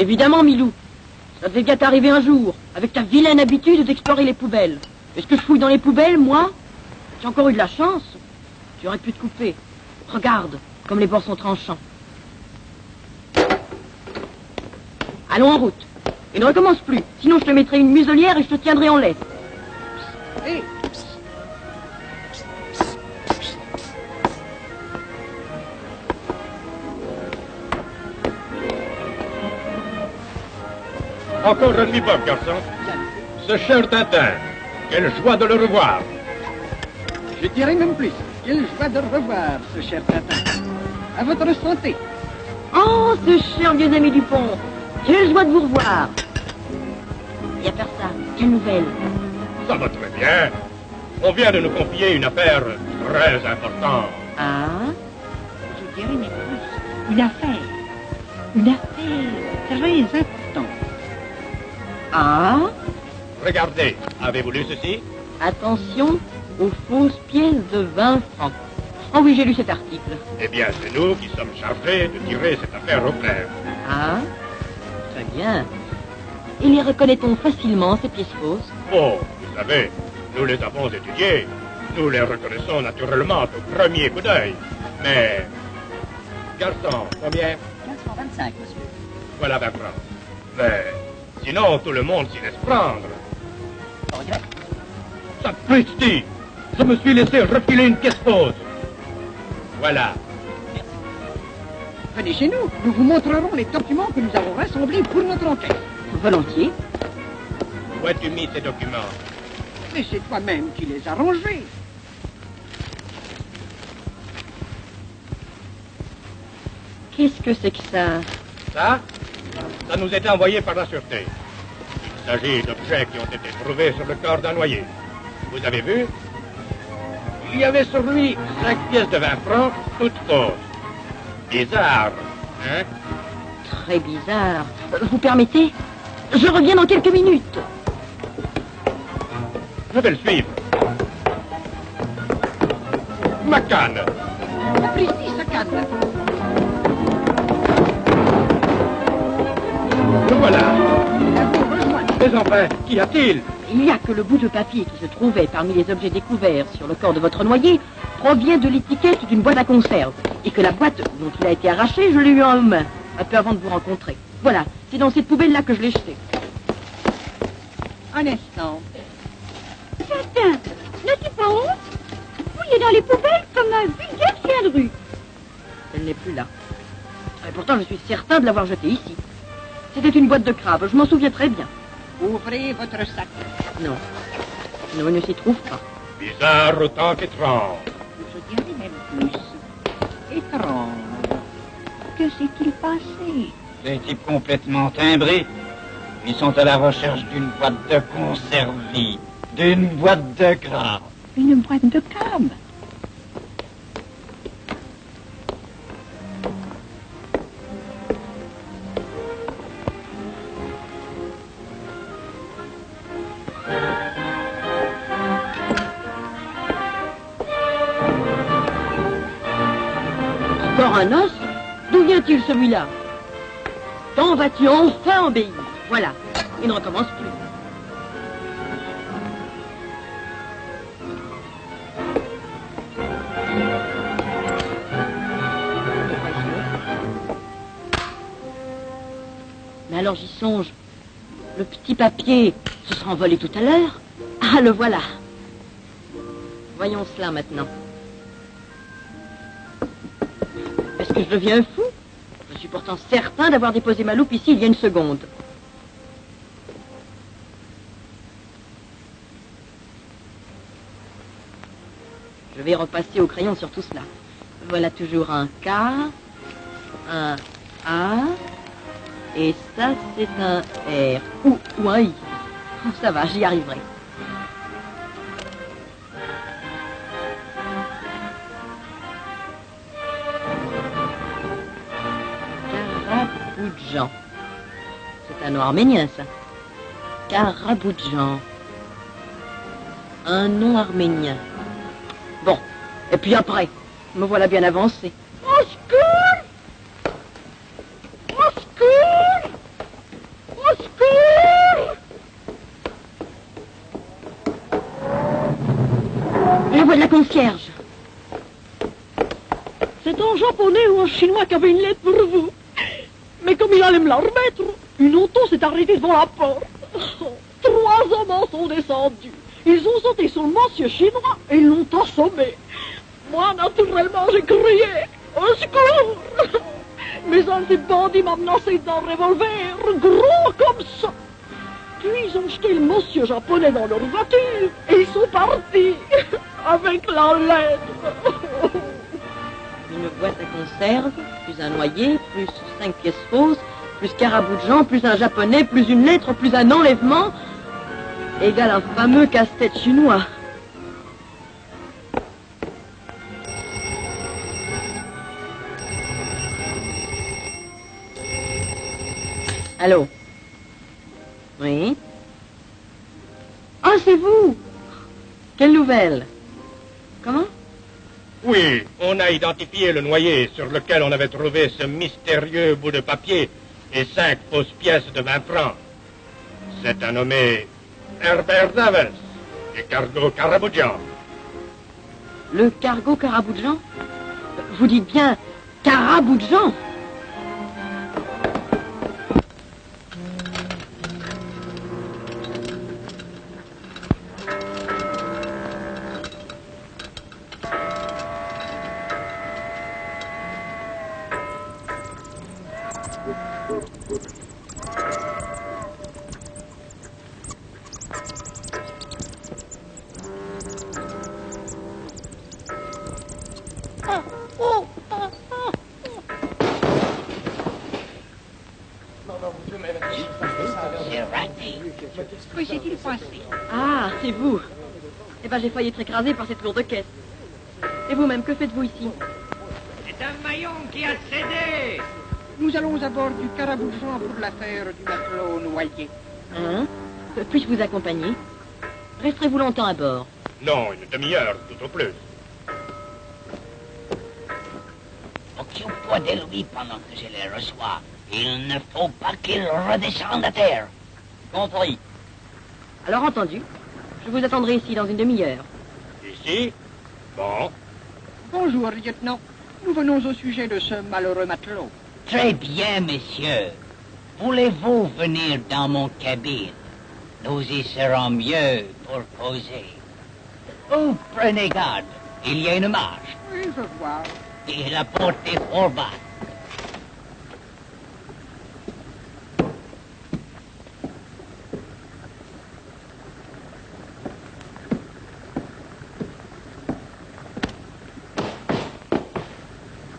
Évidemment, Milou. Ça devait bien t'arriver un jour, avec ta vilaine habitude d'explorer les poubelles. Est-ce que je fouille dans les poubelles, moi? J'ai encore eu de la chance. Tu aurais pu te couper. Regarde, comme les bords sont tranchants. Allons en route. Et ne recommence plus. Sinon, je te mettrai une muselière et je te tiendrai en laisse. Hé! Encore un demi-pop, garçon. Ce cher Tintin, quelle joie de le revoir. Je dirais même plus. Quelle joie de revoir, ce cher Tintin. À votre santé. Oh, ce cher vieux ami Dupont. Quelle joie de vous revoir. Et à faire ça, quelle nouvelle? Ça va très bien. On vient de nous confier une affaire très importante. Ah? Je dirais même plus. Une affaire. Une affaire très importante. Ah? Regardez, avez-vous lu ceci? Attention aux fausses pièces de 20 francs. Oh oui, j'ai lu cet article. Eh bien, c'est nous qui sommes chargés de tirer cette affaire au clair. Ah? Très bien. Et les reconnaît-on facilement, ces pièces fausses? Oh, vous savez, nous les avons étudiées. Nous les reconnaissons naturellement au premier coup d'œil. Mais... Garçon, combien? 1525, monsieur. Voilà 20 francs. Mais... Sinon, tout le monde s'y laisse prendre. Au regret. Sapristi! Je me suis laissé refiler une pièce fausse. Voilà. Venez chez nous. Nous vous montrerons les documents que nous avons rassemblés pour notre enquête. Volontiers. Où as-tu mis ces documents? Mais c'est toi-même qui les as rangés. Qu'est-ce que c'est que ça? Ça nous est envoyé par la sûreté. Il s'agit d'objets qui ont été trouvés sur le corps d'un noyé. Vous avez vu? Il y avait sur lui 5 pièces de 20 francs, toutes fausses. Bizarre, hein? Très bizarre. Vous permettez? Je reviens dans quelques minutes. Je vais le suivre. Ma canne! Sapristi, sa canne. Le voilà. À vous rejoindre. Mais enfin, qu'y a-t-il? Il n'y a que le bout de papier qui se trouvait parmi les objets découverts sur le corps de votre noyé provient de l'étiquette d'une boîte à conserve. Et que la boîte dont il a été arraché, je l'ai eu en main, un peu avant de vous rencontrer. Voilà, c'est dans cette poubelle-là que je l'ai jeté. Un instant. Tintin, n'as-tu pas honte? Fouiller dans les poubelles comme un vulgaire chien de rue. Elle n'est plus là. Et pourtant, je suis certain de l'avoir jetée ici. C'était une boîte de crabe, je m'en souviens très bien. Ouvrez votre sac. Non. Non, il ne s'y trouve pas. Bizarre autant qu'étrange. Je dirais même plus. Étrange. Que s'est-il passé? Des types complètement timbrés. Ils sont à la recherche d'une boîte de conserve vide, d'une boîte de crabe. Une boîte de crabe. Encore un os? D'où vient-il celui-là? Quand vas-tu enfin obéir? Voilà, il ne recommence plus. Mais alors j'y songe. Le petit papier se sera envolé tout à l'heure. Ah, le voilà. Voyons cela maintenant. Est-ce que je deviens fou? Je suis pourtant certain d'avoir déposé ma loupe ici il y a une seconde. Je vais repasser au crayon sur tout cela. Voilà toujours un K, un A, et ça c'est un R, ou un I. Oh, ça va, j'y arriverai. Karaboudjan. C'est un nom arménien, ça. Karaboudjan. Un nom arménien. Bon, et puis après, me voilà bien avancé. Au secours! Au secours! concierge. C'est un japonais ou un chinois qui avait une lettre pour vous. Mais comme il allait me la remettre, une auto s'est arrêtée devant la porte. 3 hommes en sont descendus. Ils ont sauté sur le monsieur chinois et ils l'ont assommé. Moi, naturellement, j'ai crié « Au secours !» Mais un des bandits m'a menacé d'un revolver gros comme ça. Puis ils ont jeté le monsieur japonais dans leur voiture et ils sont partis avec la lettre. Une boîte à conserve, plus un noyer, plus 5 pièces fausses, plus Caraboudjan, plus un japonais, plus une lettre, plus un enlèvement, égale un fameux casse-tête chinois. Allô? Oui? Ah, c'est vous! Quelle nouvelle? Comment? Oui, on a identifié le noyer sur lequel on avait trouvé ce mystérieux bout de papier et 5 fausses pièces de 20 francs. C'est un nommé Herbert Davers, du cargo Caraboudjan. Le cargo Caraboudjan? Vous dites bien Caraboudjan? Que s'est-il passé? Ah, c'est vous. Eh ben, j'ai failli être écrasé par cette lourde caisse. Et vous-même, que faites-vous ici? C'est un maillon qui a cédé. Nous allons à bord du Caraboudjan pour l'affaire du matelot noyé. Hein? Puis-je vous accompagner? Resterez-vous longtemps à bord? Non, une demi-heure, tout au plus. Occupe-toi de lui pendant que je les reçois. Il ne faut pas qu'il redescende à terre. Compris. Alors, entendu. Je vous attendrai ici dans une demi-heure. Ici? Bon. Bonjour, lieutenant. Nous venons au sujet de ce malheureux matelot. Très bien, messieurs. Voulez-vous venir dans mon cabine? Nous y serons mieux pour causer. Oh, prenez garde. Il y a une marche. Oui, je vois. Et la porte est fort bas.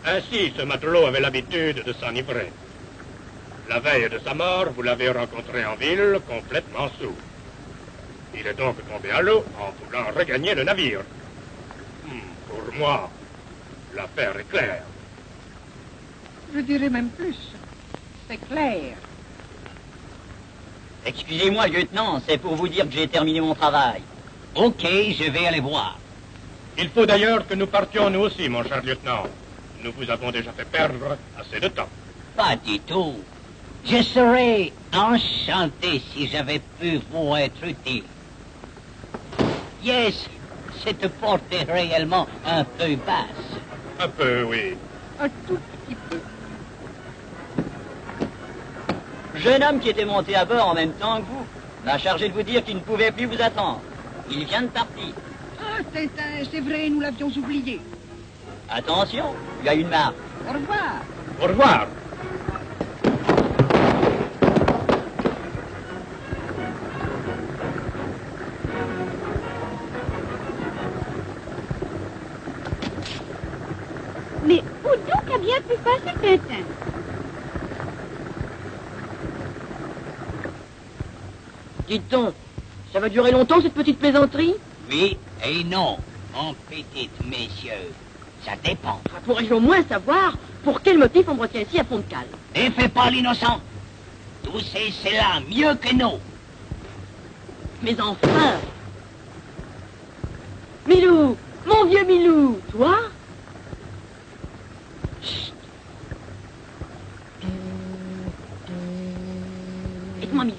Ainsi, ce matelot avait l'habitude de s'enivrer. La veille de sa mort, vous l'avez rencontré en ville, complètement saoul. Il est donc tombé à l'eau en voulant regagner le navire. Pour moi, l'affaire est claire. Je dirais même plus. C'est clair. Excusez-moi, lieutenant, c'est pour vous dire que j'ai terminé mon travail. Ok, je vais aller voir. Il faut d'ailleurs que nous partions nous aussi, mon cher lieutenant. Nous vous avons déjà fait perdre assez de temps. Pas du tout. Je serais enchanté si j'avais pu vous être utile. Yes, cette porte est réellement un peu basse. Un peu, oui. Un tout petit peu. Jeune homme qui était monté à bord en même temps que vous m'a chargé de vous dire qu'il ne pouvait plus vous attendre. Il vient de partir. Ah, c'est vrai, nous l'avions oublié. Attention, il y a une marque. Au revoir. Au revoir. Mais où donc a bien pu passer Tintin? Dites donc, ça va durer longtemps cette petite plaisanterie? Oui et non, mon petit messieurs. Ça dépend. Pourrais-je au moins savoir pour quel motif on me retient ici à fond de cale? Ne fais pas l'innocent. Tout c'est cela mieux que nous. Mais enfin! Milou! Mon vieux Milou! Toi? Chut! Dites-moi, Milou,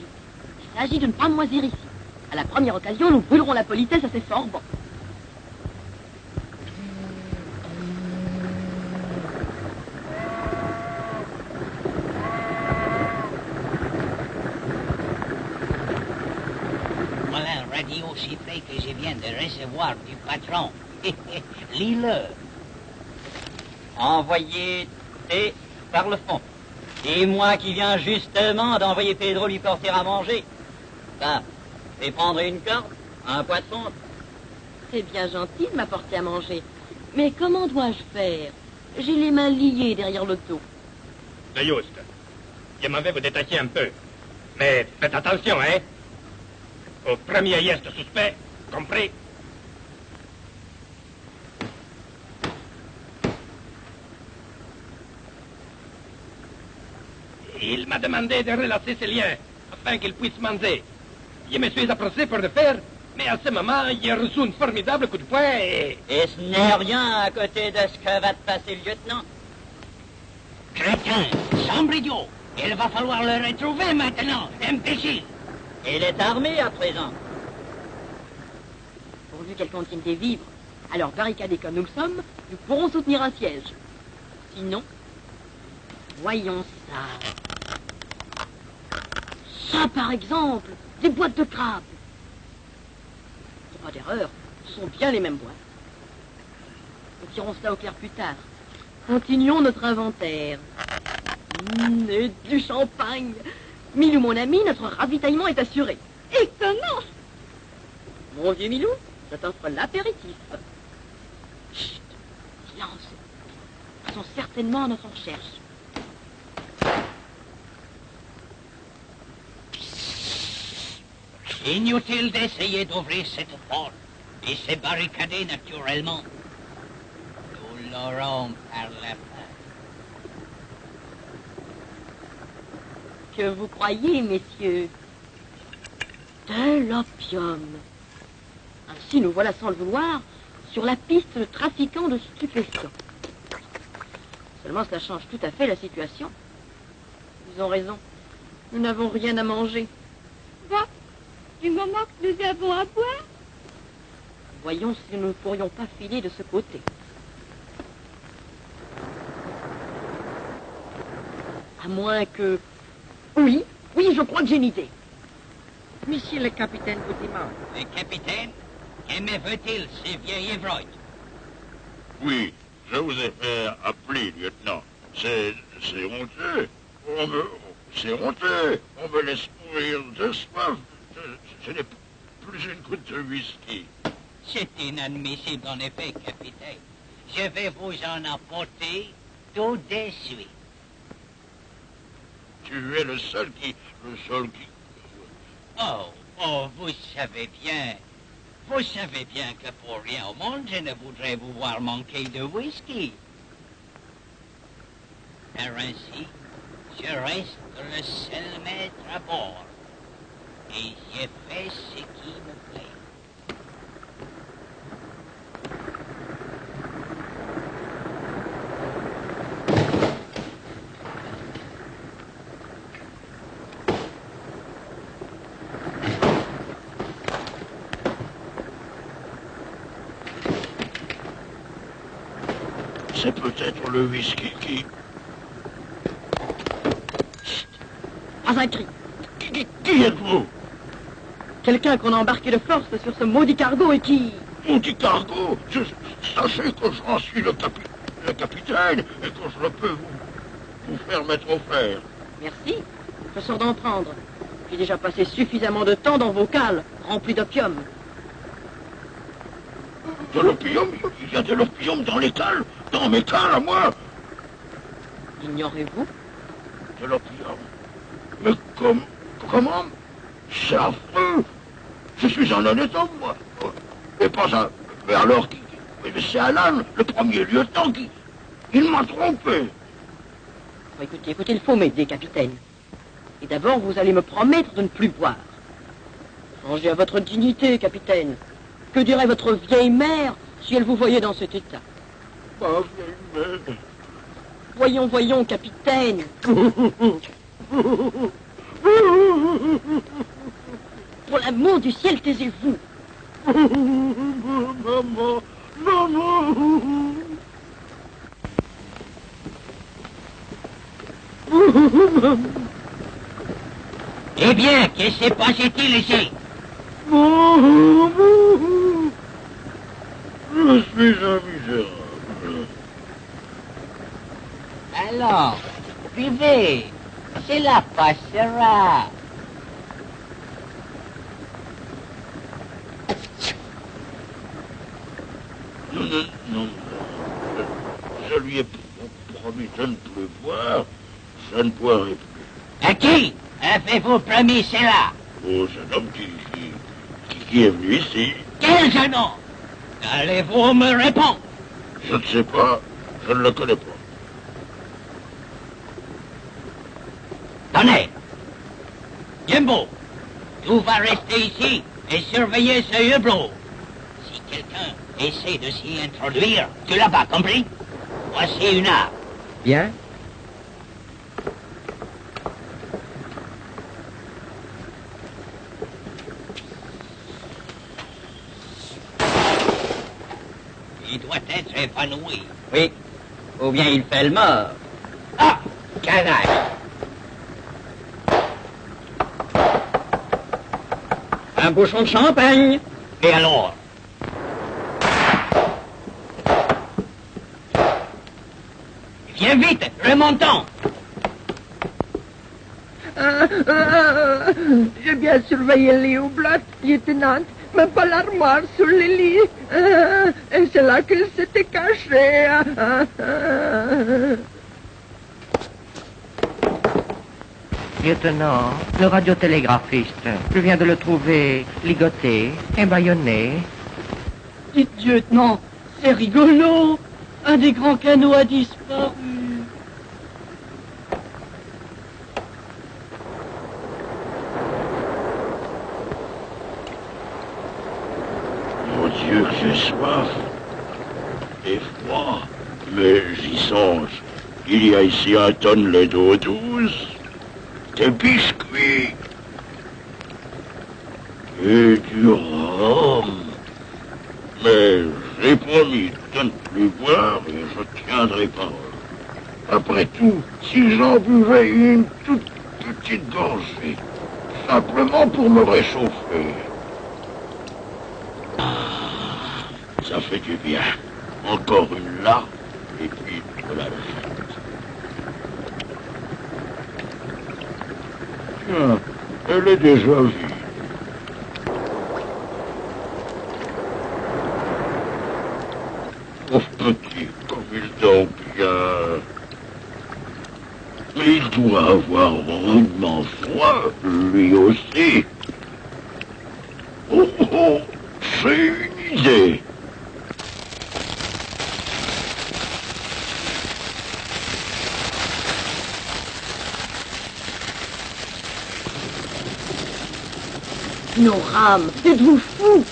il s'agit de ne pas me moisir ici. À la première occasion, nous brûlerons la politesse à ces forbans. que je viens de recevoir du patron. Lis-le. Envoyé T par le fond. Et moi qui viens justement d'envoyer Pedro lui porter à manger. Ça, c'est prendre une corde, un poisson. C'est bien gentil de m'apporter à manger. Mais comment dois-je faire? J'ai les mains liées derrière le dos. C'est juste. J'aimerais vous détacher un peu. Mais faites attention, hein? Au premier geste suspect, compris? Il m'a demandé de relasser ses liens afin qu'il puisse manger. Je me suis approché pour le faire, mais à ce moment, j'ai reçu un formidable coup de poing et... Et ce n'est rien à côté de ce que va te passer le lieutenant. Crétin, sombre idiot, il va falloir le retrouver maintenant, imbécile. Il est armé à présent. Pourvu qu'elle contienne des vivres, alors barricadés comme nous le sommes, nous pourrons soutenir un siège. Sinon, voyons ça. Ça, par exemple, des boîtes de crabes. Pas d'erreur, ce sont bien les mêmes boîtes. Nous tirons cela au clair plus tard. Continuons notre inventaire. Et du champagne. Milou, mon ami, notre ravitaillement est assuré. Et comment? Mon vieux Milou, je t'offre l'apéritif. Chut, silence. Ils sont certainement à notre recherche. Inutile d'essayer d'ouvrir cette porte et se barricader naturellement. Nous l'aurons par la fin. Que vous croyez, messieurs? De l'opium. Ainsi, nous voilà sans le vouloir sur la piste de trafiquants de stupéfiants. Seulement, cela change tout à fait la situation. Ils ont raison. Nous n'avons rien à manger. Va, du moment que nous avons à boire. Voyons si nous ne pourrions pas filer de ce côté. À moins que... Oui, je crois que j'ai une idée. Monsieur le capitaine vous demande. Le capitaine, que me veut-il, ce vieil ivrogne? Oui, je vous ai fait appeler, lieutenant. C'est honteux. C'est honteux. On me laisse mourir de soif. Ce n'est plus une goutte de whisky. C'est inadmissible en effet, capitaine. Je vais vous en apporter tout de suite. Tu es le seul qui... Oh, vous savez bien que pour rien au monde, je ne voudrais vous voir manquer de whisky. Car ainsi, je reste le seul maître à bord. Et je fais ce qui me plaît. C'est peut-être le whisky qui... Pas un cri. Qui êtes-vous? Quelqu'un qu'on a embarqué de force sur ce maudit cargo et qui... Maudit cargo, sachez que j'en suis le capitaine et que je ne peux vous faire mettre au fer. Merci, je sors d'en prendre. J'ai déjà passé suffisamment de temps dans vos cales, remplis d'opium. De l'opium? Il y a de l'opium dans les cales? Dans mes cales à moi? Ignorez-vous? De l'opium? Mais comment? C'est affreux! Je suis un honnête homme, moi. Et pas un... Mais alors, c'est Alan, le premier lieutenant, qui... Il m'a trompé. Écoutez, il faut m'aider, capitaine. Et d'abord, vous allez me promettre de ne plus boire. Songez à votre dignité, capitaine. Que dirait votre vieille mère si elle vous voyait dans cet état? Ma vieille mère. Voyons, capitaine. Pour l'amour du ciel, taisez-vous. Maman. Eh bien, que se passe-t-il ici? Je suis un misérable. Alors, buvez. Cela passera. Non. Je lui ai promis de ne plus boire. Je ne boirai plus. À qui avez-vous promis cela? Au jeune homme qui est venu ici. Quel jeune homme? Allez-vous me répondre? Je ne sais pas. Je ne le connais pas. Tenez. Jimbo, tu vas rester ici et surveiller ce hublot. Si quelqu'un essaie de s'y introduire, tu l'as compris? Voici une arme. Bien. Il doit être épanoui. Oui. Ou bien il fait le mort. Ah, canaille. Un bouchon de champagne. Et alors? Viens vite, remontons. J'ai bien surveillé les hublots, lieutenant, mais pas l'armoire sur les lits. Et c'est là qu'il s'était caché. Lieutenant, le radiotélégraphiste. Je viens de le trouver ligoté et bâillonné. Dites, lieutenant, c'est rigolo. Un des grands canots a disparu. Mon Dieu, que j'ai soif. Et froid. Mais j'y songe. Il y a ici un tonnelet d'eau douce. Des biscuits. Et du rhum. Mais j'ai promis de ne plus boire et je tiendrai parole. Après tout, si j'en buvais une toute petite gorgée, simplement pour me réchauffer. Ça fait du bien. Encore une larme, et puis de la fête. Tiens, elle est déjà vide. Pauvre petit, comme il dort bien. Mais il doit avoir rudement froid, lui aussi. Oh, j'ai une idée. Nos rames, êtes-vous fous?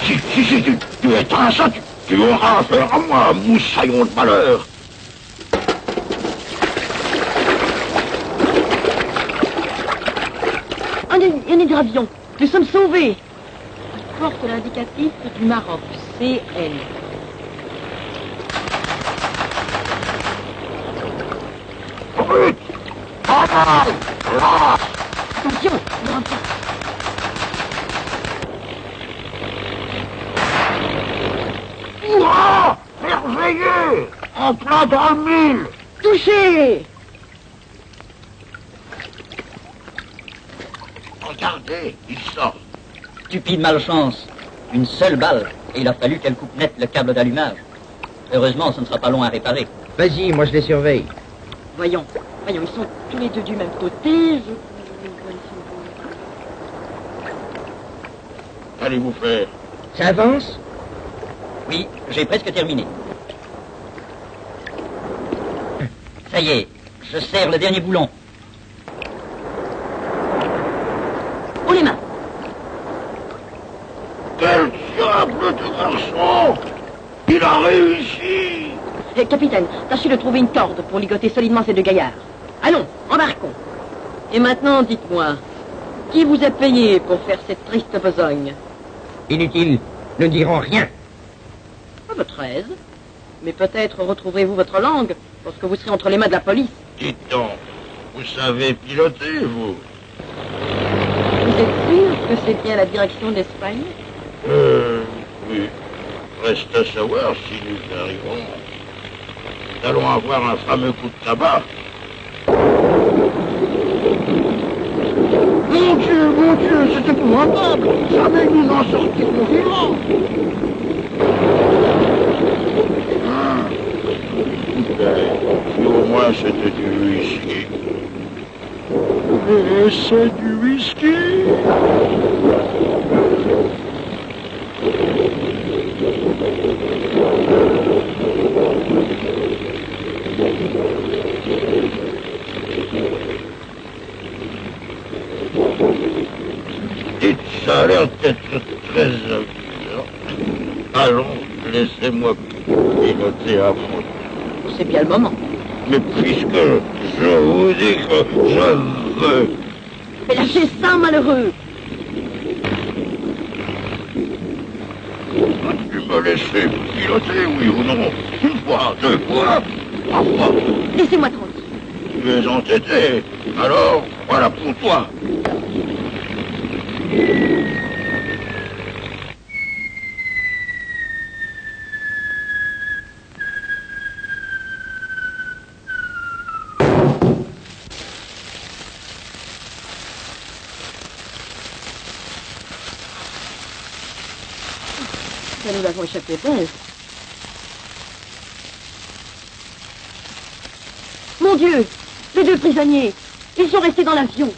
Si, tu éteins ça, tu auras affaire à moi, moussaillon de malheur. Un hydravion, nous sommes sauvés. Porte l'indicatif du Maroc, CL. Brut! Attention, hydravion. Hurrah! Merveilleux! En plein dans le mille! Touché! Regardez, il sort. Stupide malchance. Une seule balle, et il a fallu qu'elle coupe net le câble d'allumage. Heureusement, ce ne sera pas long à réparer. Vas-y, moi je les surveille. Voyons, ils sont tous les deux du même côté. Qu'allez-vous faire? Ça avance? Oui, j'ai presque terminé. Ça y est, je serre le dernier boulon. Oh les mains! Quel diable de garçon! Il a réussi! Capitaine, tâchez de trouver une corde pour ligoter solidement ces deux gaillards. Allons, embarquons. Et maintenant, dites-moi, qui vous a payé pour faire cette triste besogne? Inutile, nous ne dirons rien. À votre aise. Mais peut-être retrouverez-vous votre langue lorsque vous serez entre les mains de la police. Dites donc, vous savez piloter, vous? Vous êtes sûr que c'est bien la direction d'Espagne? Oui. Reste à savoir si nous arrivons. Nous allons avoir un fameux coup de tabac. Mon Dieu, c'est épouvantable. Jamais nous en sortirons vivants. Si au moins c'était du whisky. Et c'est du whisky. Et ça a l'air d'être très amusant. Allons, laissez-moi piloter à fond. C'est bien le moment. Mais puisque je vous dis que je veux... Mais lâchez ça, malheureux! Tu me laisser piloter, oui ou non? Une fois, deux fois, trois fois. Laissez-moi tranquille. Tu es entêté, alors voilà pour toi. Ça nous avons échappé belle. Mon Dieu! Les deux prisonniers! Ils sont restés dans l'avion.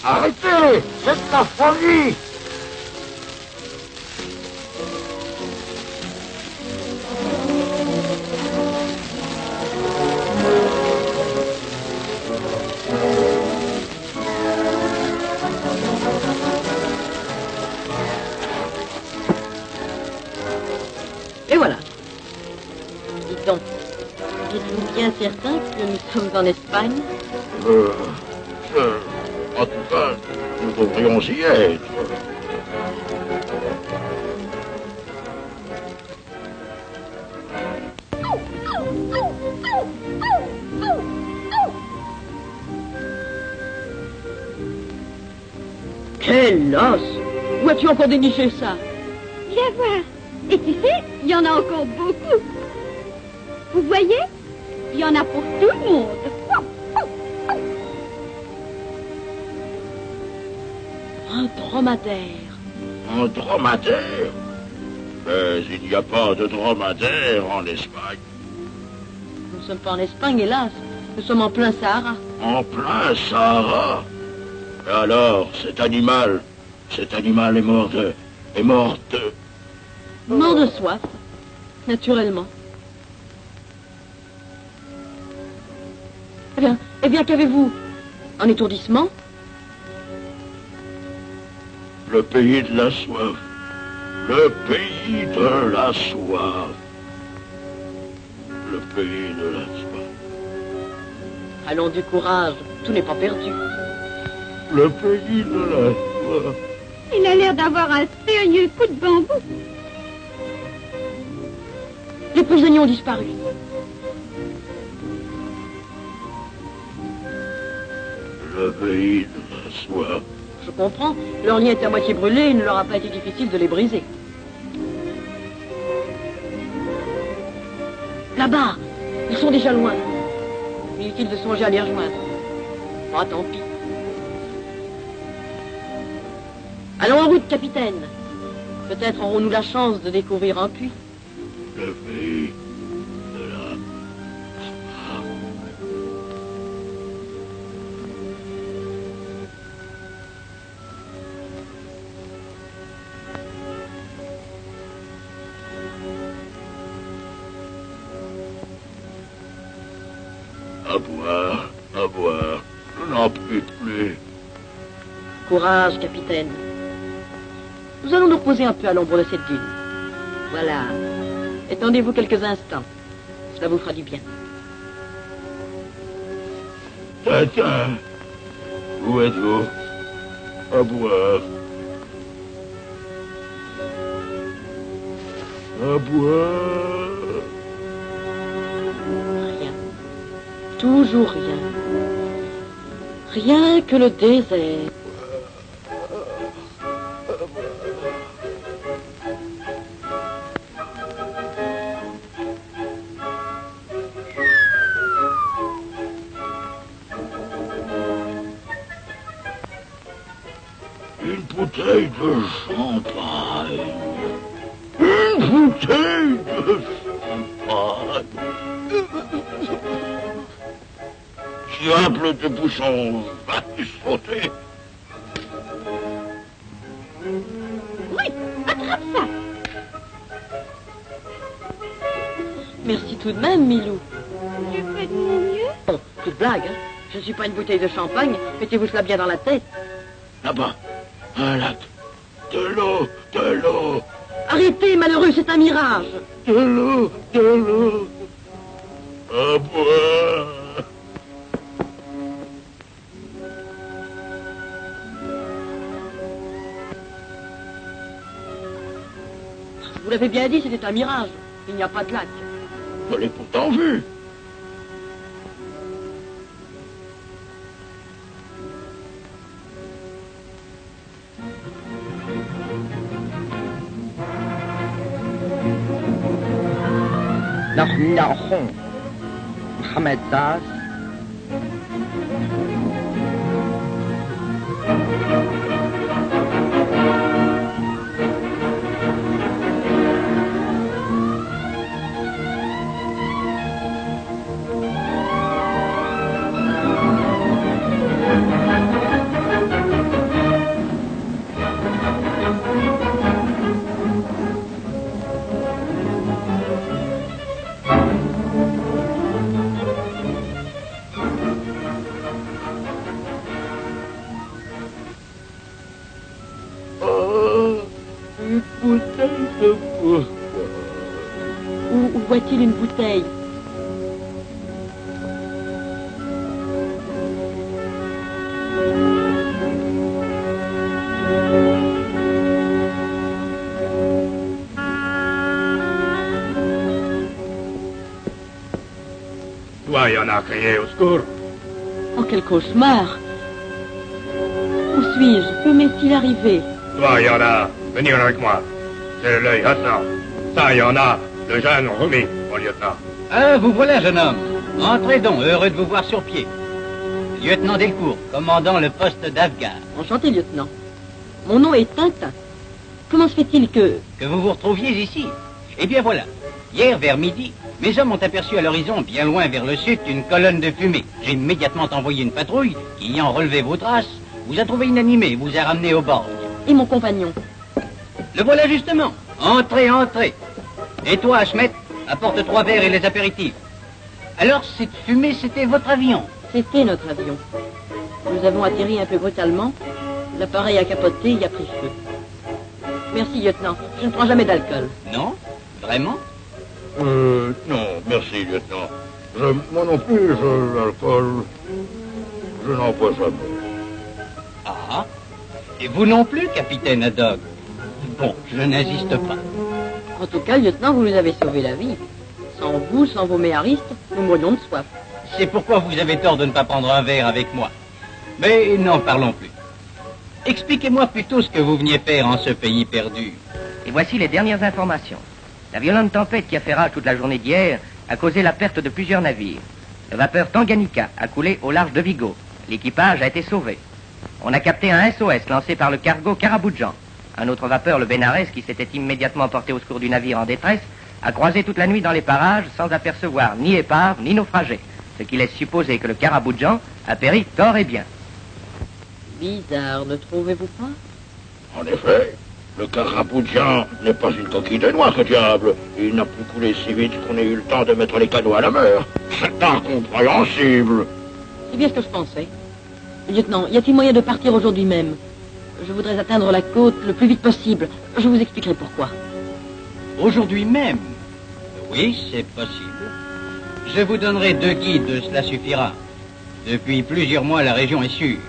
Arrêtez! C'est de la folie! Et voilà. Dites donc, êtes-vous bien certain que nous sommes en Espagne? En tout cas, nous devrions y être. Quel os! Où as-tu encore déniché ça? Viens voir. Et tu sais, il y en a encore beaucoup. Vous voyez? Il y en a pour tout le monde. Un dromadaire. Un dromadaire? Mais il n'y a pas de dromadaire en Espagne. Nous ne sommes pas en Espagne, hélas. Nous sommes en plein Sahara. En plein Sahara? Et alors, cet animal est mort de... Mort de soif, naturellement. Eh bien, qu'avez-vous? Un étourdissement? Le pays de la soif. Le pays de la soif. Le pays de la soif. Allons, du courage, tout n'est pas perdu. Le pays de la soif. Il a l'air d'avoir un sérieux coup de bambou. Les prisonniers ont disparu. Le pays de la soif. Je comprends. Leur lien est à moitié brûlé, il ne leur a pas été difficile de les briser. Là-bas, ils sont déjà loin. Inutile de songer à les rejoindre. Ah, tant pis. Allons en route, capitaine. Peut-être aurons-nous la chance de découvrir un puits. Le pays de la... À boire, à boire. Je n'en peux plus. Courage, capitaine. Nous allons nous reposer un peu à l'ombre de cette dune. Voilà. Étendez-vous quelques instants. Cela vous fera du bien. Tintin, où êtes-vous? À boire. À boire. Rien. Toujours rien. Rien que le désert. Une bouteille de champagne. Une bouteille de champagne. Diable de bouchon, va sauter. Oui, attrape ça. Merci tout de même, Milou. Je fais de mon mieux. Bon, toute blague, hein. Je ne suis pas une bouteille de champagne. Mettez-vous cela bien dans la tête. Là-bas, un lac. De l'eau, de l'eau. Arrêtez, malheureux, c'est un mirage. De l'eau, de l'eau. À boire. Vous l'avez bien dit, c'était un mirage. Il n'y a pas de lac. Je l'ai pourtant vu. Nahon, Mohamed Zaz. Une bouteille de vodka. Où voit-il une bouteille? Toi, il y en a crié au secours. Oh, quel cauchemar! Où suis-je? Que m'est-il arrivé? Toi, il y en a. Venir avec moi. C'est le lieutenant. Ça, il y en a. Le jeune Rumi, mon lieutenant. Ah, vous voilà, jeune homme. Entrez donc, heureux de vous voir sur pied. Lieutenant Delcourt, commandant le poste d'Afghan. Enchanté, lieutenant. Mon nom est Tintin. Comment se fait-il que... Que vous vous retrouviez ici. Eh bien voilà. Hier, vers midi, mes hommes ont aperçu à l'horizon, bien loin vers le sud, une colonne de fumée. J'ai immédiatement envoyé une patrouille qui, ayant relevé vos traces, vous a trouvé inanimé et vous a ramené au bord. Et mon compagnon? Le voilà justement. Entrez, entrez. Et toi, Achmet, apporte 3 verres et les apéritifs. Alors, cette fumée, c'était votre avion? C'était notre avion. Nous avons atterri un peu brutalement. L'appareil a capoté et a pris feu. Merci, lieutenant. Je ne prends jamais d'alcool. Non? Vraiment? Non, merci, lieutenant. Moi non plus, l'alcool, je n'en bois jamais. Ah? Et vous non plus, capitaine Haddock? Bon, je n'insiste pas. En tout cas, lieutenant, vous nous avez sauvé la vie. Sans vous, sans vos méharistes, nous mourions de soif. C'est pourquoi vous avez tort de ne pas prendre un verre avec moi. Mais n'en parlons plus. Expliquez-moi plutôt ce que vous veniez faire en ce pays perdu. Et voici les dernières informations. La violente tempête qui a fait rage toute la journée d'hier a causé la perte de plusieurs navires. Le vapeur Tanganyika a coulé au large de Vigo. L'équipage a été sauvé. On a capté un SOS lancé par le cargo Karaboudjan. Un autre vapeur, le Benares, qui s'était immédiatement porté au secours du navire en détresse, a croisé toute la nuit dans les parages sans apercevoir ni épave ni naufragés, ce qui laisse supposer que le Karaboudjan a péri corps et bien. Bizarre, ne trouvez-vous pas? En effet, le Karaboudjan n'est pas une coquille de noix, ce diable. Il n'a plus coulé si vite qu'on ait eu le temps de mettre les canots à la mer. C'est incompréhensible. C'est bien ce que je pensais. Lieutenant, y a-t-il moyen de partir aujourd'hui même? Je voudrais atteindre la côte le plus vite possible. Je vous expliquerai pourquoi. Aujourd'hui même? Oui, c'est possible. Je vous donnerai 2 guides, cela suffira. Depuis plusieurs mois, la région est sûre.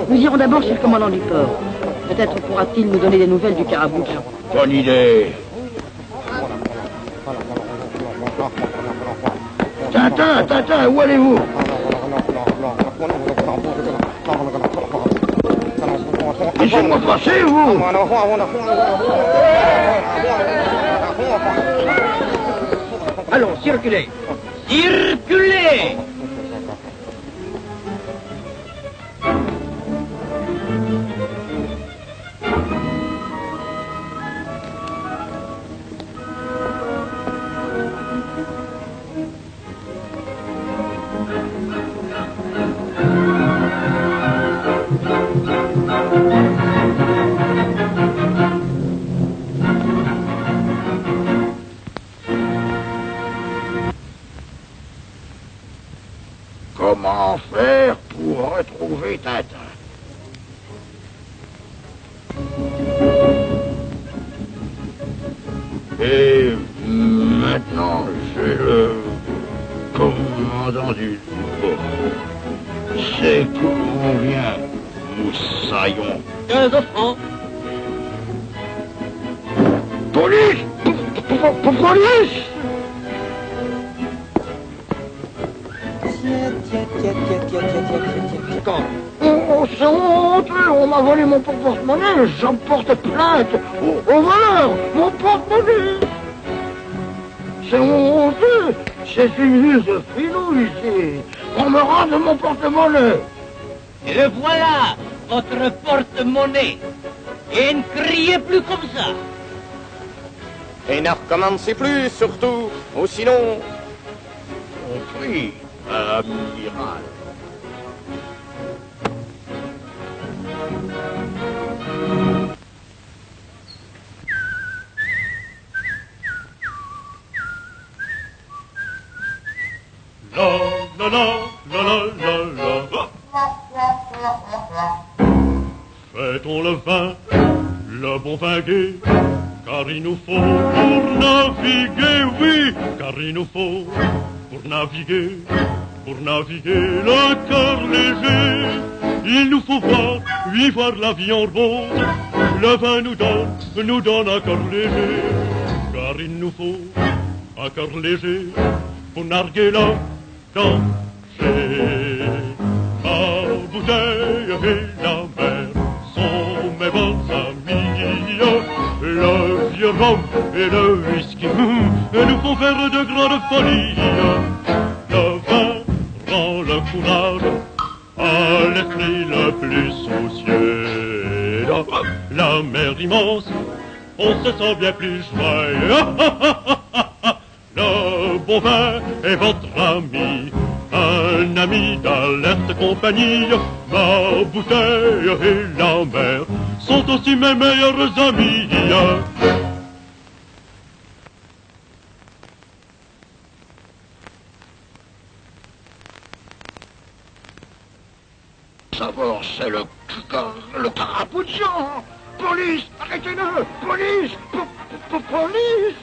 Nous irons d'abord chez le commandant du port. Peut-être pourra-t-il nous donner des nouvelles du Caraboujan. Bonne idée. Tintin, où allez-vous? Laissez-moi passer, vous. Allons, circulez. Circulez! Comment faire pour retrouver Tintin? Et maintenant, j'ai le commandant du port. C'est combien, moussaillon? 15 francs. Police! Police! Quand? Oh, c'est honteux, on m'a volé mon porte-monnaie, j'en porte plainte au voleur, mon porte-monnaie. C'est honteux, c'est une use de filou ici. On me rende mon porte-monnaie. Et le voilà, votre porte-monnaie. Et ne criez plus comme ça. Et ne recommencez plus, surtout, ou sinon... Compris, amiral. La la la la la la la. Fêtons le vin, le bon vin gai, car il nous faut pour naviguer, oui, car il nous faut pour naviguer le cœur léger. Il nous faut voir, oui, voir la vie en rose, le vin nous donne un cœur léger, car il nous faut un cœur léger pour narguer la danger. Ma bouteille et la mer sont mes bons amis. Le vieux rhum et le whisky nous font faire de grandes folies. Le vin rend le courage à l'esprit le plus soucieux. La mer immense, on se sent bien plus joyeux. Le bon vin est votre ami, un ami d'alerte compagnie. Ma bouteille et la mer sont aussi mes meilleurs amis. D'abord, c'est le Caraboujan. Police, arrêtez-le. Police, police.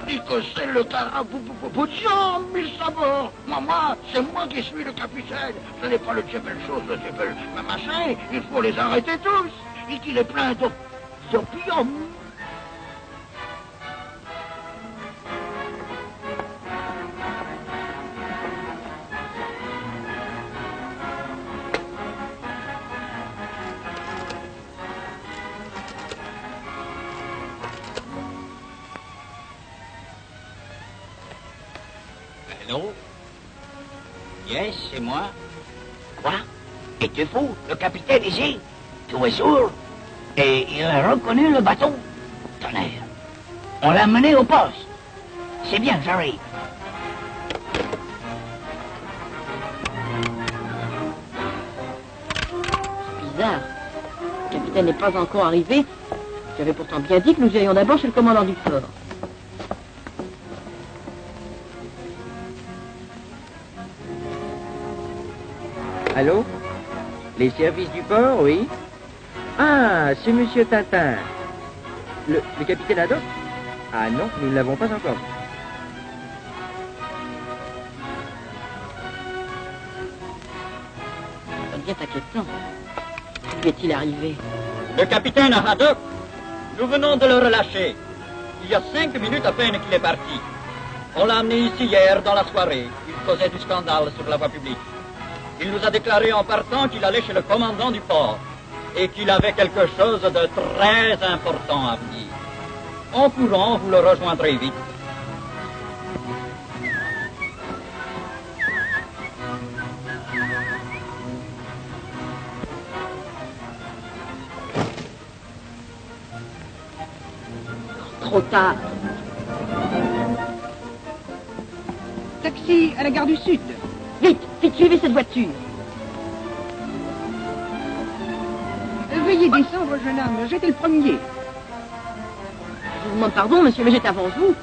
Dis que c'est le Caraboujan, mille sabords. Moi, c'est moi qui suis le capitaine. Ce n'est pas le Djebel chose, le Djebel machin. Il faut les arrêter tous. Et qu'il est plein d'opium. Allô? Yes, c'est moi. Quoi? Es-tu fou? Le capitaine ici? Tu es sûr? Et il a reconnu le bateau? Tonnerre. On l'a mené au poste. C'est bien, j'arrive. C'est bizarre. Le capitaine n'est pas encore arrivé. J'avais pourtant bien dit que nous irions d'abord chez le commandant du fort. Allô? Les services du port, oui? Ah, c'est Monsieur Tintin. Le capitaine Haddock? Ah non, nous ne l'avons pas encore vu. Ça devient inquiétant. Qu'y est-il arrivé? Le capitaine Haddock, nous venons de le relâcher. Il y a 5 minutes à peine qu'il est parti. On l'a amené ici hier dans la soirée. Il causait du scandale sur la voie publique. Il nous a déclaré en partant qu'il allait chez le commandant du port et qu'il avait quelque chose de très important à vous dire. En courant, vous le rejoindrez vite. Trop tard. Taxi à la gare du Sud. Vite, vite, suivez cette voiture. Veuillez descendre, jeune homme, j'étais le premier. Je vous demande pardon, monsieur, mais j'étais avant vous.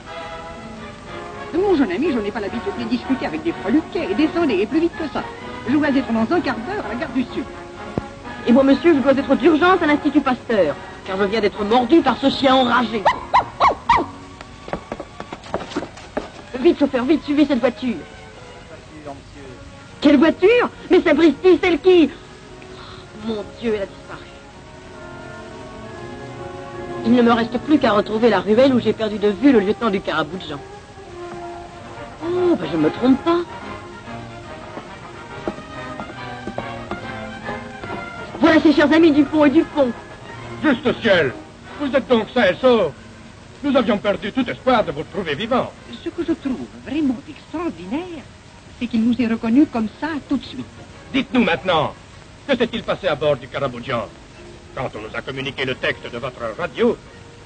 Mon jeune ami, je n'ai pas l'habitude de discuter avec des freluquets. Descendez, et plus vite que ça. Je dois être dans un quart d'heure à la gare du Sud. Et moi, monsieur, je dois être d'urgence à l'Institut Pasteur, car je viens d'être mordu par ce chien enragé. Vite, chauffeur, vite, suivez cette voiture. Quelle voiture? Mais sapristi, celle qui... Oh, mon Dieu, elle a disparu. Il ne me reste plus qu'à retrouver la ruelle où j'ai perdu de vue le lieutenant du Caraboujan. Oh, ben je ne me trompe pas. Voilà ces chers amis Dupont et Dupont. Juste ciel, vous êtes donc sains et saufs. Nous avions perdu tout espoir de vous trouver vivant. Ce que je trouve vraiment extraordinaire, c'est qu'il nous ait reconnus comme ça tout de suite. Dites-nous maintenant, que s'est-il passé à bord du Caraboujan? Quand on nous a communiqué le texte de votre radio,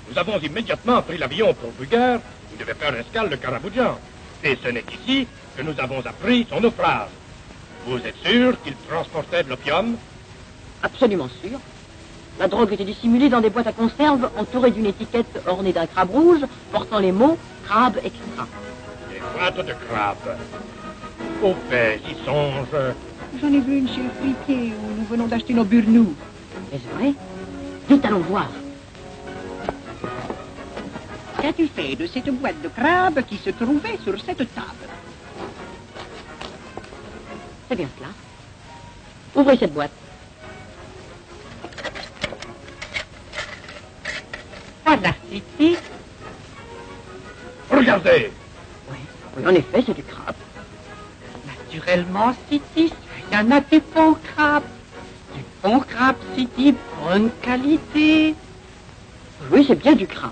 nous avons immédiatement pris l'avion pour Bulgare, où devait faire escale le Caraboujan. Et ce n'est ici que nous avons appris son naufrage. Vous êtes sûr qu'il transportait de l'opium? Absolument sûr. La drogue était dissimulée dans des boîtes à conserve entourées d'une étiquette ornée d'un crabe rouge portant les mots « crabe extra ». Des boîtes de crabe. Au fait, j'y songe. J'en ai vu une chez le fripier où nous venons d'acheter nos burnous. Est-ce vrai? Vite, allons voir. Qu'as-tu fait de cette boîte de crabe qui se trouvait sur cette table? C'est bien cela. Ouvrez cette boîte. Voilà, Titi. Regardez. Oui, en effet, c'est du crabe. Naturellement, Titi, il y en a du bon crabe. Du bon crabe, Titi, bonne qualité. Oui, c'est bien du crabe.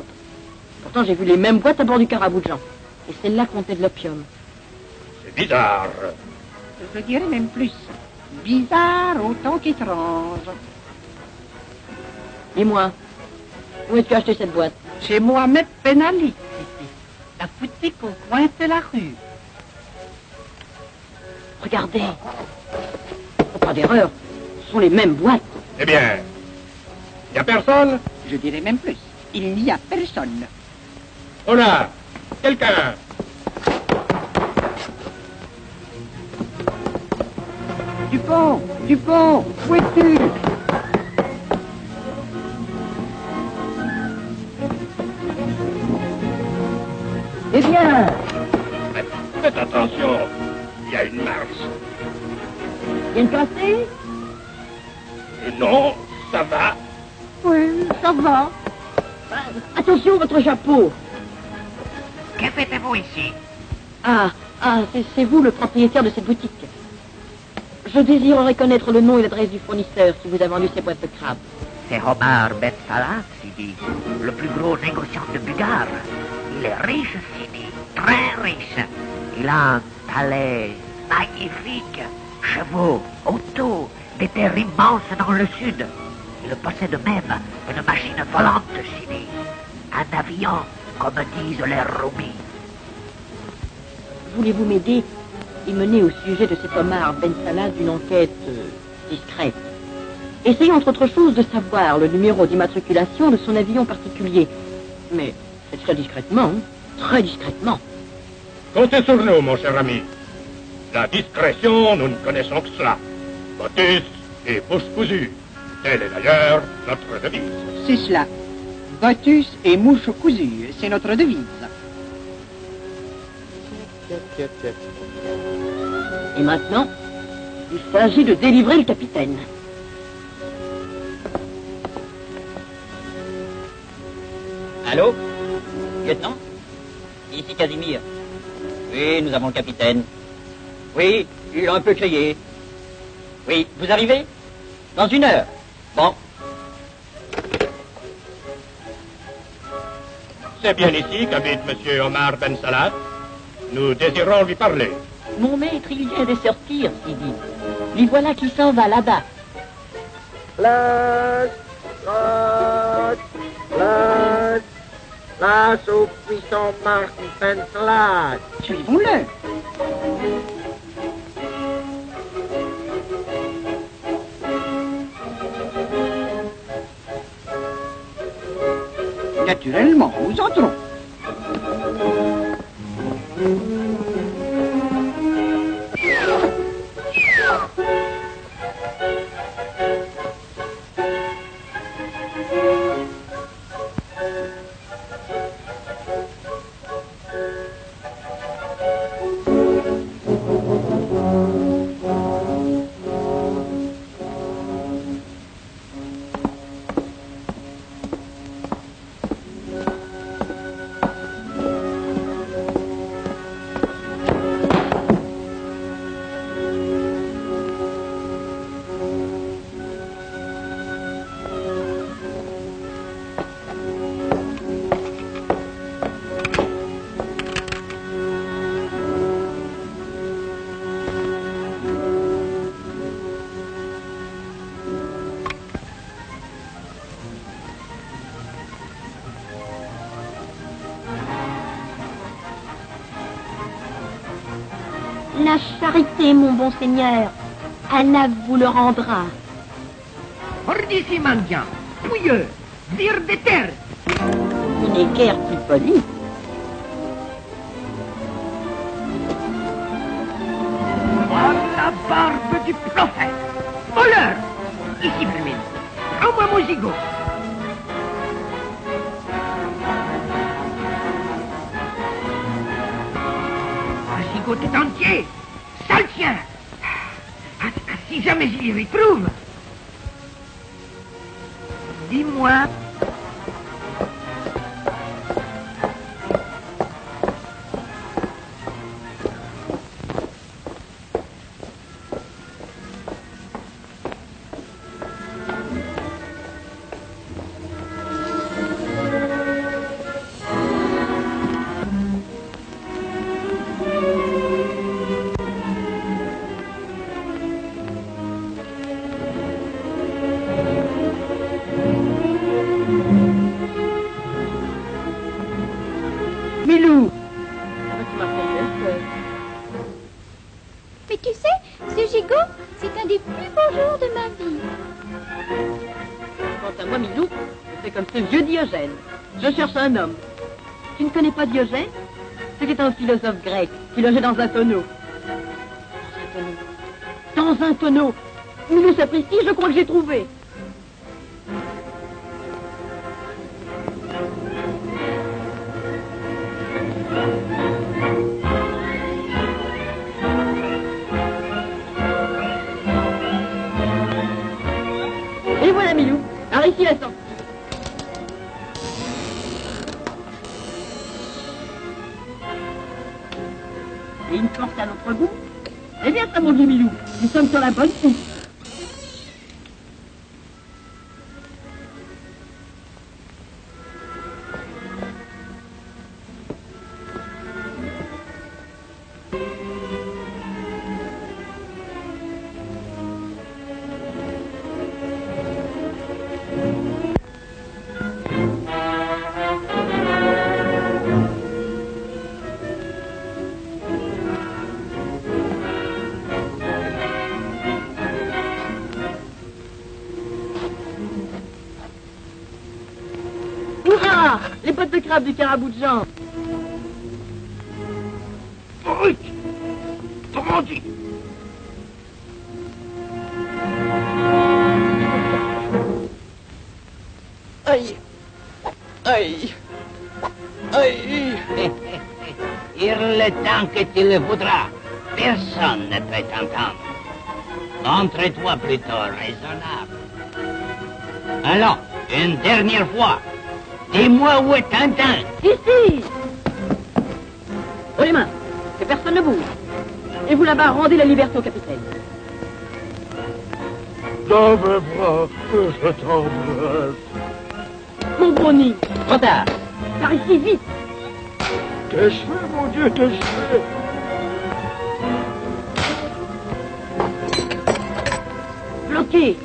Pourtant, j'ai vu les mêmes boîtes à bord du Caraboujan. Et celle-là contenait de l'opium. C'est bizarre. Je dirais même plus. Bizarre autant qu'étrange. Et moi? Où as-tu acheté cette boîte? Chez Mohamed Ben Ali, Titi. La boutique au coin de la rue. Regardez. Oh, pas d'erreur. Ce sont les mêmes boîtes. Eh bien, il n'y a personne? Je dirais même plus. Il n'y a personne. Oh là, quelqu'un. Dupont, Dupont, où es-tu? Eh bien, Faites attention, il y a une marche. il y a une cassée? Non, ça va. Oui, ça va. Attention, votre chapeau. Que faites-vous ici? C'est vous le propriétaire de cette boutique. Je désirerais connaître le nom et l'adresse du fournisseur qui vous a vendu ces boîtes de crabes. C'est Omar Ben Salah, Sidi, le plus gros négociant de Bulgare. Il est riche, Sidi, très riche. Il a un palais magnifique, chevaux, autos, des terres immenses dans le sud. Il possède même une machine volante, Sidi. Un avion, comme disent les Roumis. Voulez-vous m'aider et mener au sujet de cet Omar Ben Salah d'une enquête discrète? Essayons entre autres choses de savoir le numéro d'immatriculation de son avion particulier. Mais c'est très discrètement, hein? Très discrètement. Comptez sur nous, mon cher ami. La discrétion, nous ne connaissons que cela. Motus et bouche cousue. Telle est d'ailleurs notre devise. C'est cela. Votus et mouche cousue, c'est notre devise. Et maintenant, il s'agit de délivrer le capitaine. Allô? Lieutenant? Ici Casimir. Oui, nous avons le capitaine. Oui, il a un peu crié. Oui, vous arrivez? Dans 1 heure. Bon. C'est bien ici qu'habite Monsieur Omar Ben Salat. Nous désirons lui parler. Mon maître, il vient de sortir, Sidi. Lui voilà qui s'en va là-bas. Place, place, place, place au puissant Marc Ben Salat. Suivons-le. Naturellement, nous entrons. La charité, mon bon seigneur, Anna vous le rendra. Hors d'ici, mendiant, pouilleux, vire des terres. Il n'est guère plus poli. Par la barbe du prophète, voleur. Ici, Vermine, prends-moi mon gigot. Un gigot tout entier, sale chien. Si jamais j'y retrouve, dis-moi. Milou! Mais tu sais, ce gigot, c'est un des plus beaux jours de ma vie. Quant à moi, Milou, je fais comme ce vieux Diogène. Je cherche un homme. Tu ne connais pas Diogène? C'était un philosophe grec qui logeait dans un tonneau. Dans un tonneau. Milou, sapristi, je crois que j'ai trouvé. Et voilà, Milou. Par ici, la sortie. Et une porte à notre goût. Eh bien, ça, mon vieux Milou, nous sommes sur la bonne route. Hurrah! Les potes de crabe du carabou de Jean. Brut! Comment dit? Aïe! Aïe. Aïe. Le temps que tu le voudras, personne ne peut t'entendre. Montre-toi plutôt raisonnable. Alors, une dernière fois, dis-moi où est Tintin. Ici. Haut les mains, que personne ne bouge. Et vous là-bas, rendez la liberté au capitaine. Dans mes bras, que je t'embrasse. Mon Brownie. Trop tard. Par ici, vite. Qu'est-ce que je fais, mon Dieu, qu'est-ce que je fais? Bloqué.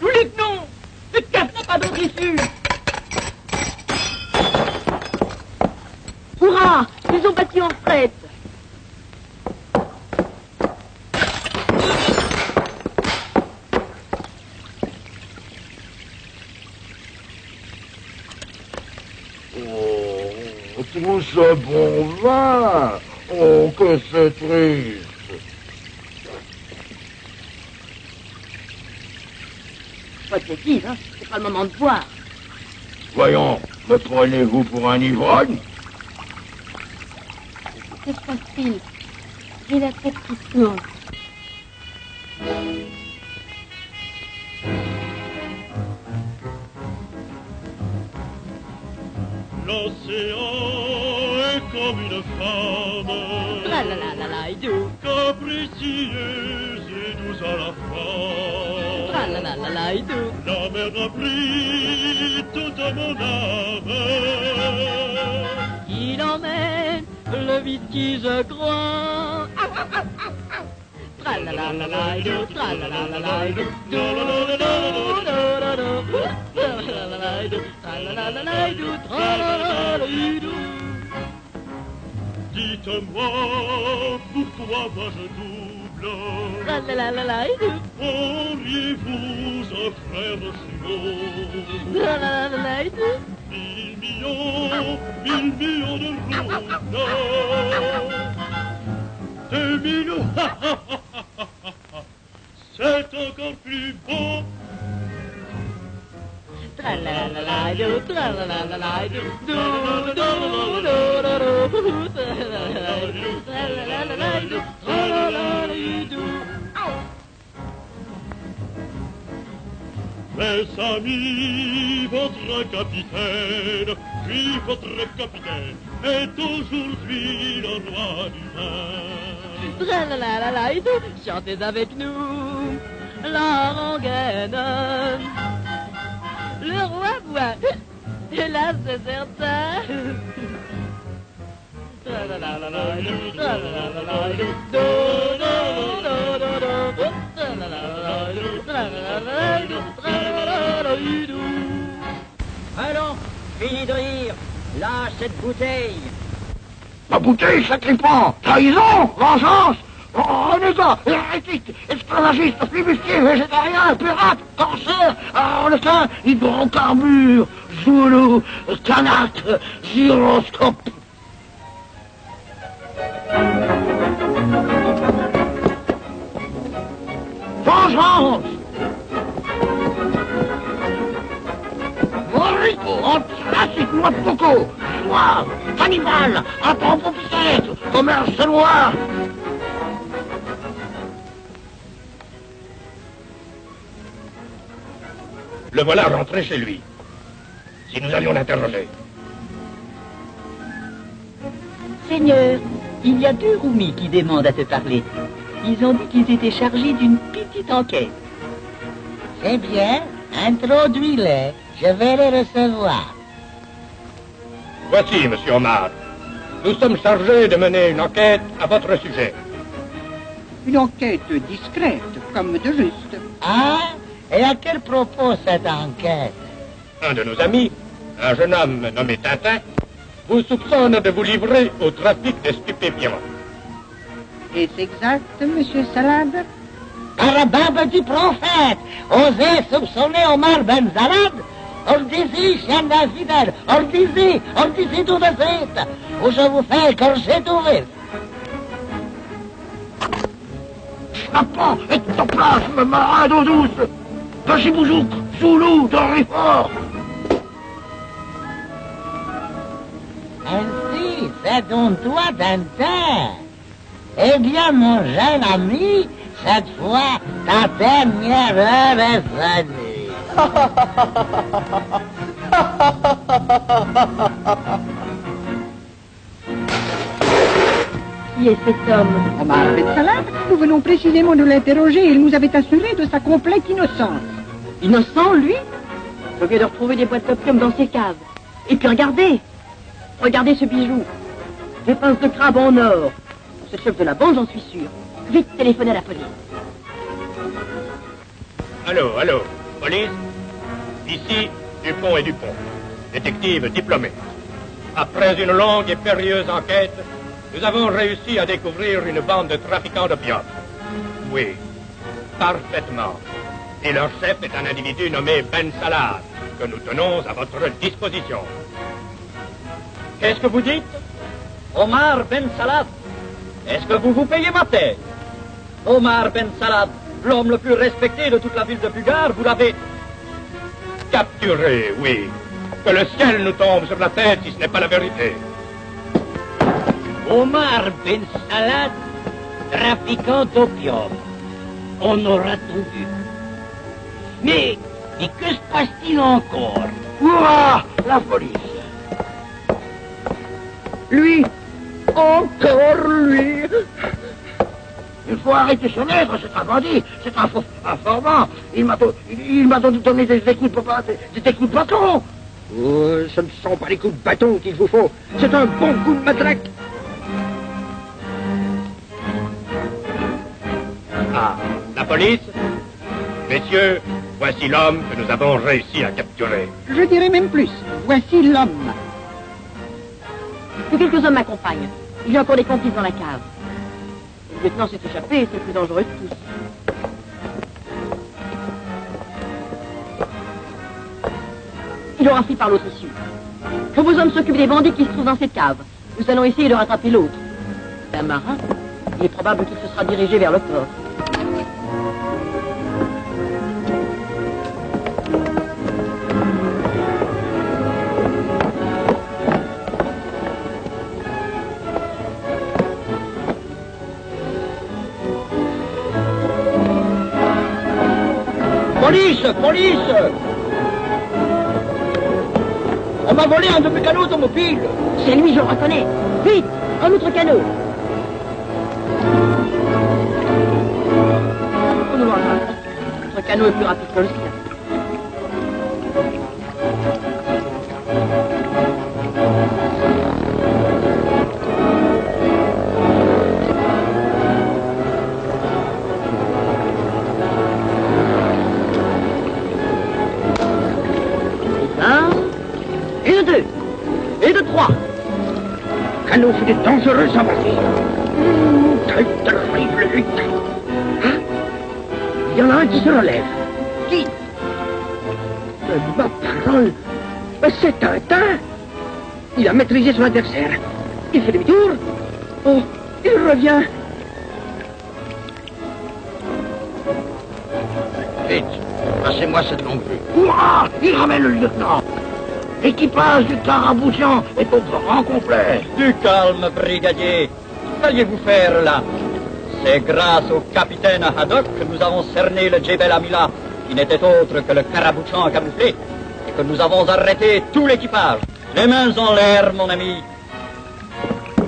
Nous les tenons. Le cap n'a pas d'autre issue. Hurrah! Ils ont battu en retraite. Oh, tout ce bon vin. Oh, que c'est triste. Pas de bêtises, hein. C'est pas le moment de boire. Voyons, me prenez-vous pour un ivrogne? Que se passe-t-il? J'ai la tête qui tourne. L'océan est comme une femme, La la la la la, idou. capricieuse et douce à la fois. La la la la la, idou. La mer a pris toute mon âme. Il emmène le whisky, je crois. Tra la la la la, idou. Tra la la la la, idou. Do la la la la, do do do. Tra la la la, idou. Tra la la la la, idou. Tra la la la, idou. Dites-moi, pourquoi moi-je double? La la la la la, idou. Auriez-vous un frère jumeau? La la la la, idou. 1000 millions de roubles. 2000, c'est encore plus beau. Tra la la la, idou. Tra la la la la, idou. Do do do do do do. Tra la la la, idou. Tra la la la la, idou. Tra la la la, idou. Mes amis, votre capitaine, puis votre capitaine, est aujourd'hui le roi du vin. Tra la la la la, idou. Chantez avec nous la rengaine. Le roi boit, hélas c'est certain. Tra la la la la, idou. Tra la la la la, idou. Do do do do do. Tra la la la la, idou. Tra la la la, idou. Tra la la la, idou. Allons, fini de rire. Lâche cette bouteille. Ma bouteille, sacripant, trahison, vengeance, renégat, hérétique, esclavagiste, flibustier, végétarien, pirate, corsaire, harlequin, hydrocarbure, zoulou, kanak, gyroscope. Vengeance! Morito, classique noix de coco, soir, cannibale, anthropopithèque, commerce noir. Le voilà rentré chez lui. Si nous allions l'interroger. Seigneur, il y a 2 roumis qui demandent à te parler. Ils ont dit qu'ils étaient chargés d'une petite enquête. C'est bien, introduis-les, je vais les recevoir. Voici, monsieur Omar. Nous sommes chargés de mener une enquête à votre sujet. Une enquête discrète, comme de juste. Ah, et à quel propos cette enquête? Un de nos amis, un jeune homme nommé Tintin, vous soupçonne de vous livrer au trafic de stupéfiants. Est-ce exact, monsieur Salade? Par la barbe du prophète, osez soupçonner Omar Ben Salad? Ordis-y, chien d'infidèle, ordis-y tout de suite, ou je vous fais écorcher tout vite. Schnappan, ectoplasme, marin d'eau douce. Pachy-Bouzouk, Zoulou, Dorifort. Ainsi, c'est donc toi, Tintin. Eh bien, mon jeune ami, cette fois, ta dernière heure est sonnée. Qui est cet homme? Omar Ben Salah, nous venons précisément de l'interroger et il nous avait assuré de sa complète innocence. Innocent, lui? Je viens de retrouver des boîtes d'opium dans ses caves. Et puis regardez! Regardez ce bijou. Des pinces de crabe en or. C'est le chef de la bande, j'en suis sûr. Vite, téléphonez à la police. Allô, allô, police? Ici, Dupont et Dupont, détective diplômé. Après une longue et périlleuse enquête, nous avons réussi à découvrir une bande de trafiquants d'opium. Oui, parfaitement. Et leur chef est un individu nommé Ben Salah, que nous tenons à votre disposition. Qu'est-ce que vous dites? Omar Ben Salah? Est-ce que vous vous payez ma tête? Omar Ben Salah, l'homme le plus respecté de toute la ville de Bugar, vous l'avez... Capturé, oui. Que le ciel nous tombe sur la tête si ce n'est pas la vérité. Omar Ben Salah, trafiquant d'opium. On aura tout vu. Mais que se passe-t-il encore? Ouah, la police. Lui, encore lui. Il faut arrêter son être, c'est un bandit, c'est un faux informant. Il m'a donné des coups de bâton. Oh, ce ne sont pas les coups de bâton qu'il vous faut. C'est un bon coup de matraque. Ah, la police? Messieurs, voici l'homme que nous avons réussi à capturer. Je dirais même plus. Voici l'homme. Que quelques hommes m'accompagnent. Il y a encore des complices dans la cave. Le lieutenant s'est échappé et c'est le plus dangereux de tous. Il aura pris par l'autre issue. Que vos hommes s'occupent des bandits qui se trouvent dans cette cave. Nous allons essayer de rattraper l'autre. C'est un marin. Il est probable qu'il se sera dirigé vers le port. Police! Police! On m'a volé un de mes canots automobile. C'est lui, je le reconnais. Vite, un autre canot. Prenons le rattrape. Notre canot est plus rapide que le sien. Et de deux. Et de trois. Canot, c'est dangereux, ça va dire. Très terrible lutte. Hein? Il y en a un qui se relève. Qui? Ma parole. C'est Tintin. Il a maîtrisé son adversaire. Il fait demi-tour. Oh, il revient. Vite, passez-moi cette longue vue. Ouah, il ramène le lieutenant. L'équipage du Carabouchian est au grand complet. Du calme, brigadier. Qu'alliez-vous faire là? C'est grâce au capitaine Haddock que nous avons cerné le Djebel Amila, qui n'était autre que le Carabouchian camouflé, et que nous avons arrêté tout l'équipage. Les mains en l'air, mon ami.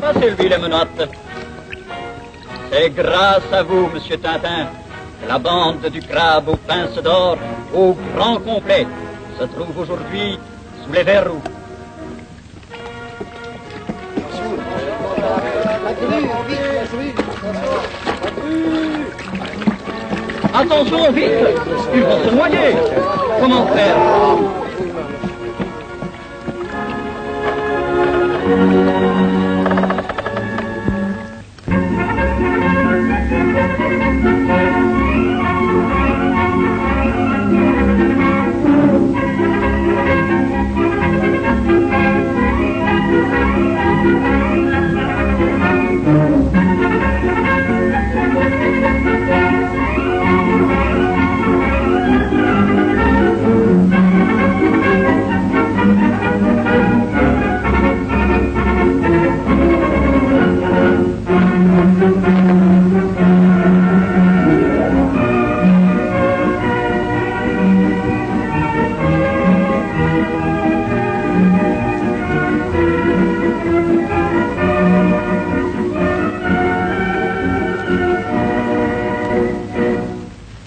Passez-lui les menottes. C'est grâce à vous, monsieur Tintin, que la bande du crabe aux pinces d'or, au grand complet, se trouve aujourd'hui sous les verrous. Attention, vite! Ils vont se noyer! Comment faire?